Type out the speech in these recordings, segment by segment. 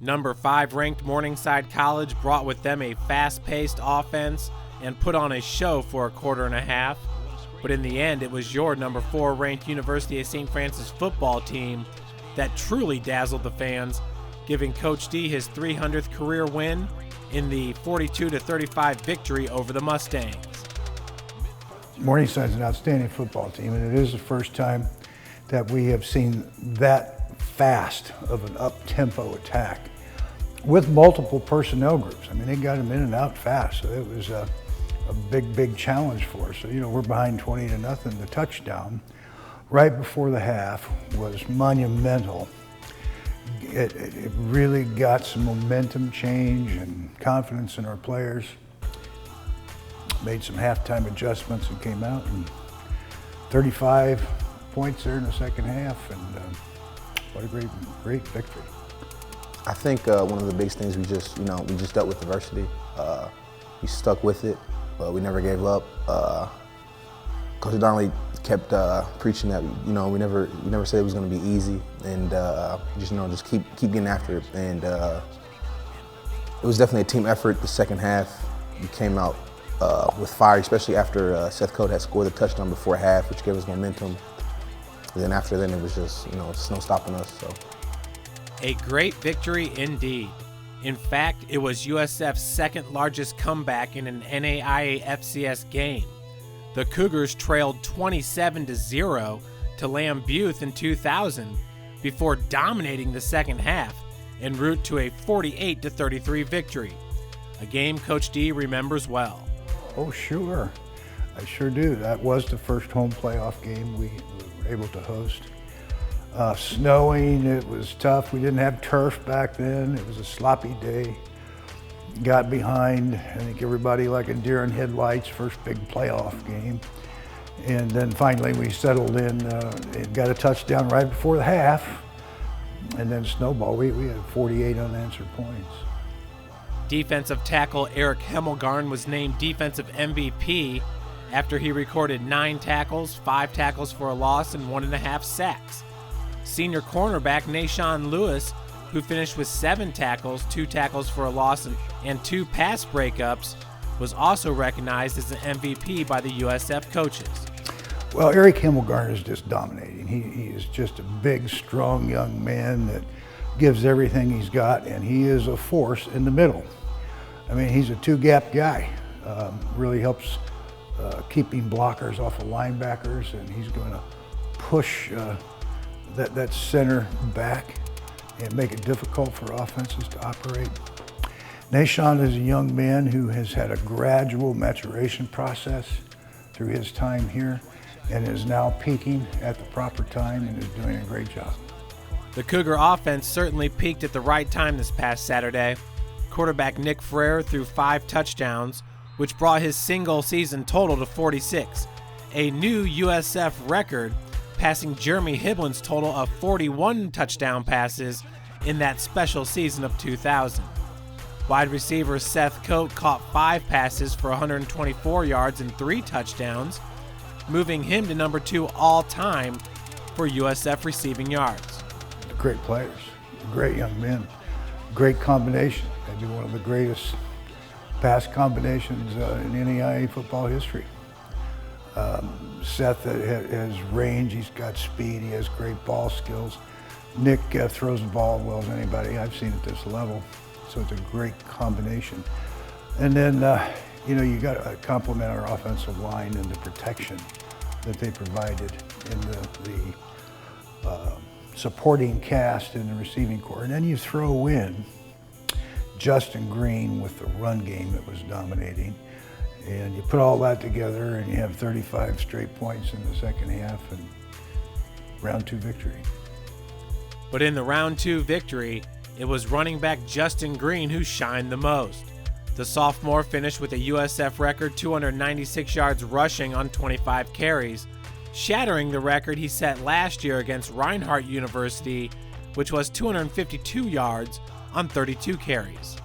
Number 5 ranked Morningside College brought with them a fast-paced offense and put on a show for a quarter and a half. But in the end, it was your number 4 ranked University of St. Francis football team that truly dazzled the fans, giving Coach D his 300th career win in the 42-35 victory over the Mustangs. Morningside's an outstanding football team, and it is the first time that we have seen that fast of an up-tempo attack with multiple personnel groups. I mean, they got them in and out fast, so it was a big challenge for us. So, we're behind 20-0. The touchdown right before the half was monumental. It really got some momentum change and confidence in our players. Made some halftime adjustments and came out, and 35 points there in the second half, and what a great victory. I think one of the biggest things we just dealt with adversity. We stuck with it. We never gave up. Coach Donley kept preaching that we never said it was going to be easy, and just keep getting after it. And it was definitely a team effort. The second half, we came out with fire, especially after Seth Coate had scored the touchdown before half, which gave us momentum. And then after then, it was just it's no stopping us. So. A great victory indeed. In fact, it was USF's second largest comeback in an NAIA FCS game. The Cougars trailed 27-0 to Lamb Butte in 2000 before dominating the second half en route to a 48-33 victory, a game Coach D remembers well. Oh, sure. I sure do. That was the first home playoff game we were able to host. Snowing, it was tough. We didn't have turf back then. It was a sloppy day. Got behind, I think everybody like a deer in headlights, first big playoff game. And then finally we settled in and got a touchdown right before the half. And then snowball, we had 48 unanswered points. Defensive tackle Eric Hemmelgarn was named Defensive MVP after he recorded 9 tackles, 5 tackles for a loss, and 1.5 sacks. Senior cornerback Nashawn Lewis, who finished with 7 tackles, 2 tackles for a loss, and 2 pass breakups, was also recognized as an MVP by the USF coaches. Well, Eric Hemmelgarn is just dominating. He is just a big, strong young man that gives everything he's got, and he is a force in the middle. I mean, he's a 2-gap guy. Really helps keeping blockers off of linebackers, and he's going to push that center back and make it difficult for offenses to operate. Nashawn is a young man who has had a gradual maturation process through his time here and is now peaking at the proper time and is doing a great job. The Cougar offense certainly peaked at the right time this past Saturday. Quarterback Nick Ferrer threw 5 touchdowns, which brought his single-season total to 46, a new USF record, passing Jeremy Hiblin's total of 41 touchdown passes in that special season of 2000. Wide receiver Seth Coate caught 5 passes for 124 yards and 3 touchdowns, moving him to number 2 all-time for USF receiving yards. Great players, great young men, great combination. Maybe one of the greatest pass combinations in NAIA football history. Seth has range, he's got speed, he has great ball skills. Nick throws the ball as well as anybody I've seen at this level, so it's a great combination. And then, you got to compliment our offensive line and the protection that they provided in the supporting cast in the receiving corps. And then you throw in Justin Green with the run game that was dominating. And you put all that together and you have 35 straight points in the second half and round 2 victory. But in the round 2 victory, it was running back Justin Green who shined the most. The sophomore finished with a USF record 296 yards rushing on 25 carries, shattering the record he set last year against Reinhardt University, which was 252 yards on 32 carries.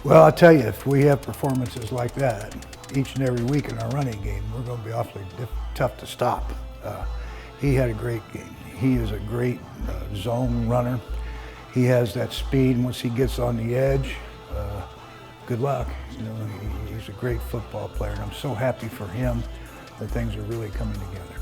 Well, I'll tell you, if we have performances like that each and every week in our running game, we're going to be awfully tough to stop. He had a great game. He is a great zone runner. He has that speed, and once he gets on the edge, good luck. You know, he's a great football player, and I'm so happy for him that things are really coming together.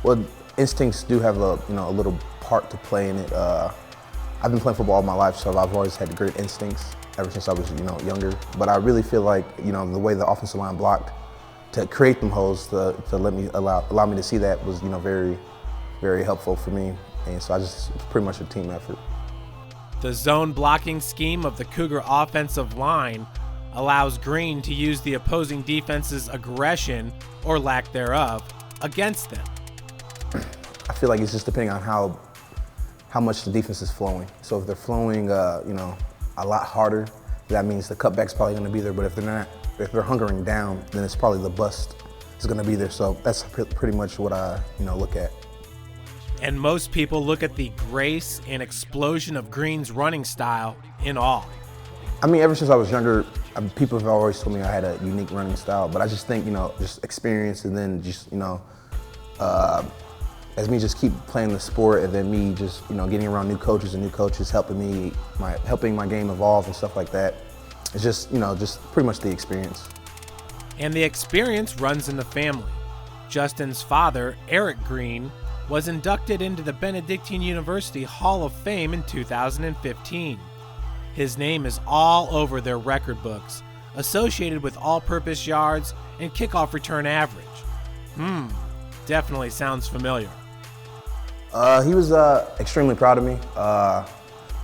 Well, instincts do have a little part to play in it. I've been playing football all my life, so I've always had great instincts ever since I was younger. But I really feel like the way the offensive line blocked to create them holes to allow me to see that was very, very helpful for me. And so it's pretty much a team effort. The zone blocking scheme of the Cougar offensive line allows Green to use the opposing defense's aggression, or lack thereof, against them. I feel like it's just depending on how much the defense is flowing. So if they're flowing, a lot harder, that means the cutback's probably going to be there. But if they're not, if they're hunkering down, then it's probably the bust is going to be there. So that's pretty much what I look at. And most people look at the grace and explosion of Green's running style in awe. I mean, ever since I was younger, people have always told me I had a unique running style, but I just think, just experience, and then just, as me just keep playing the sport, and then me just, getting around new coaches helping my game evolve and stuff like that. It's just, just pretty much the experience. And the experience runs in the family. Justin's father, Eric Green, was inducted into the Benedictine University Hall of Fame in 2015. His name is all over their record books, associated with all-purpose yards and kickoff return average. Definitely sounds familiar. He was extremely proud of me.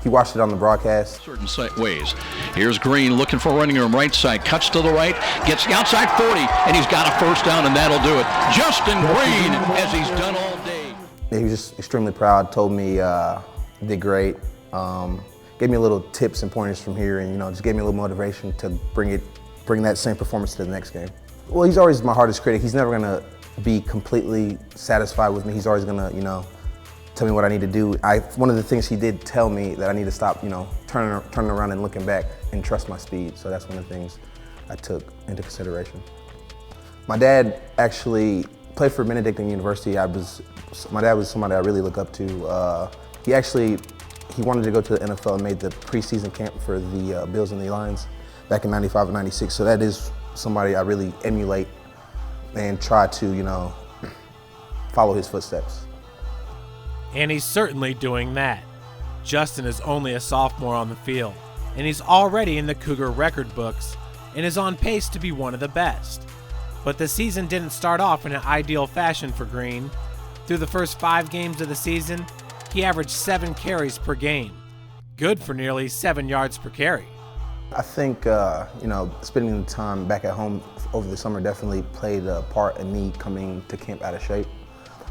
He watched it on the broadcast. Certain ways. Here's Green looking for running room right side, cuts to the right, gets the outside 40, and he's got a first down, and that'll do it. Justin Green, as he's done all day. He was just extremely proud, told me you did great, gave me a little tips and pointers from here, and just gave me a little motivation to bring that same performance to the next game. Well, he's always my hardest critic. He's never gonna be completely satisfied with me. He's always gonna, tell me what I need to do. One of the things he did tell me that I need to stop, turning around and looking back and trust my speed. So that's one of the things I took into consideration. My dad actually played for Benedictine University. My dad was somebody I really look up to. He wanted to go to the NFL and made the preseason camp for the Bills and the Lions back in '95 and '96. So that is somebody I really emulate and try to, follow his footsteps. And he's certainly doing that. Justin is only a sophomore on the field, and he's already in the Cougar record books and is on pace to be one of the best. But the season didn't start off in an ideal fashion for Green. Through the first 5 games of the season, he averaged 7 carries per game. Good for nearly 7 yards per carry. I think, spending the time back at home over the summer definitely played a part in me coming to camp out of shape.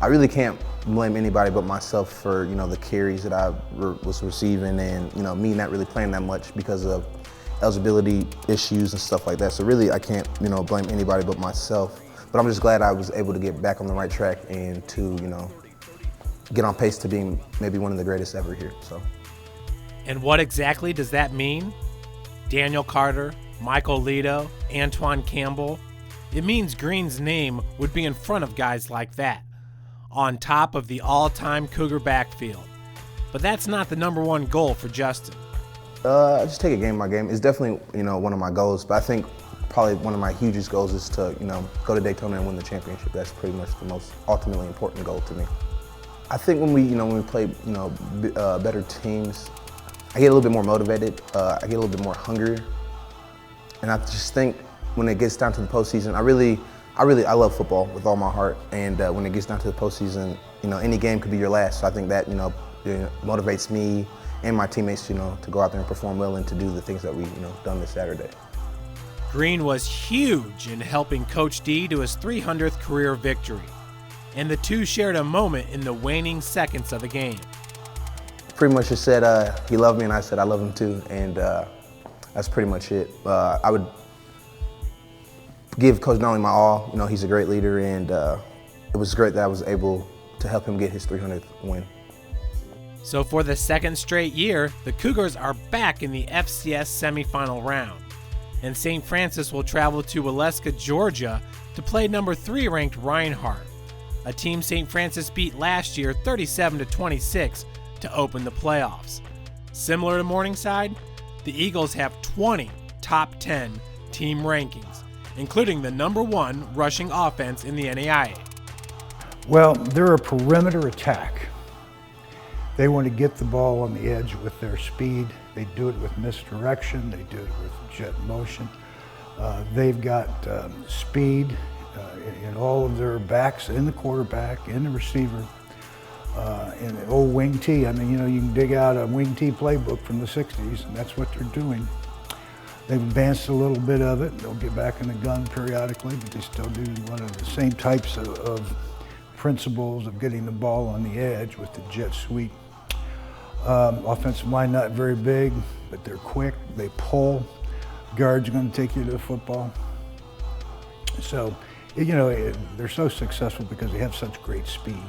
I really can't blame anybody but myself for, the carries that I was receiving, and, me not really playing that much because of eligibility issues and stuff like that. So really, I can't, blame anybody but myself. But I'm just glad I was able to get back on the right track and to, get on pace to being maybe one of the greatest ever here. So. And what exactly does that mean? Daniel Carter, Michael Lito, Antoine Campbell. It means Green's name would be in front of guys like that, on top of the all-time Cougar backfield. But that's not the number one goal for Justin. I just take it game by game. It's definitely, one of my goals, but I think probably one of my hugest goals is to, go to Daytona and win the championship. That's pretty much the most ultimately important goal to me. I think when we play, better teams, I get a little bit more motivated. I get a little bit more hungry, and I just think when it gets down to the postseason, I love football with all my heart, and when it gets down to the postseason, any game could be your last. So I think that motivates me and my teammates, to go out there and perform well and to do the things that we done this Saturday. Green was huge in helping Coach D to his 300th career victory, and the two shared a moment in the waning seconds of the game. Pretty much just said he loved me, and I said I love him too, and that's pretty much it. I would give Coach Donley my all. He's a great leader, and it was great that I was able to help him get his 300th win. So for the second straight year, the Cougars are back in the FCS semifinal round, and St. Francis will travel to Waleska, Georgia to play number 3 ranked Reinhardt, a team St. Francis beat last year 37-26 to open the playoffs. Similar to Morningside, the Eagles have 20 top 10 team rankings, including the #1 rushing offense in the NAIA. Well, they're a perimeter attack. They want to get the ball on the edge with their speed. They do it with misdirection. They do it with jet motion. They've got speed in all of their backs, in the quarterback, in the receiver, in the old wing T. I mean, you know, you can dig out a wing T playbook from the 60s, and that's what they're doing. They've advanced a little bit of it. They'll get back in the gun periodically, but they still do one of the same types of principles of getting the ball on the edge with the jet sweep. Offensive line not very big, but they're quick. They pull. Guards are going to take you to the football. So, you know, they're so successful because they have such great speed,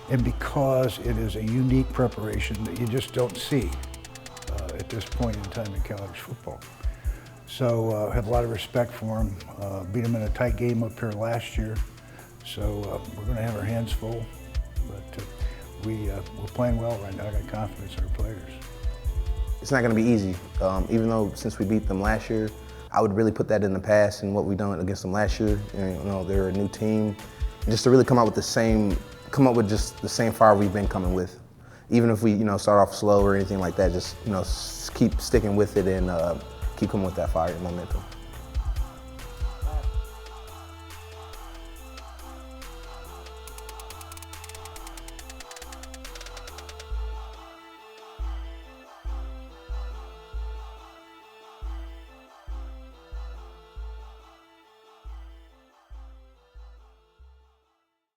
and because it is a unique preparation that you just don't see at this point in time in college football. So, I have a lot of respect for them. Beat them in a tight game up here last year. So we're going to have our hands full, but we're playing well right now. I got confidence in our players. It's not going to be easy, even though since we beat them last year, I would really put that in the past and what we've done against them last year. And, you know, they're a new team, and just to really come up with just the same fire we've been coming with. Even if we, you know, start off slow or anything like that, just, you know, keep sticking with it and keep coming with that fire and momentum.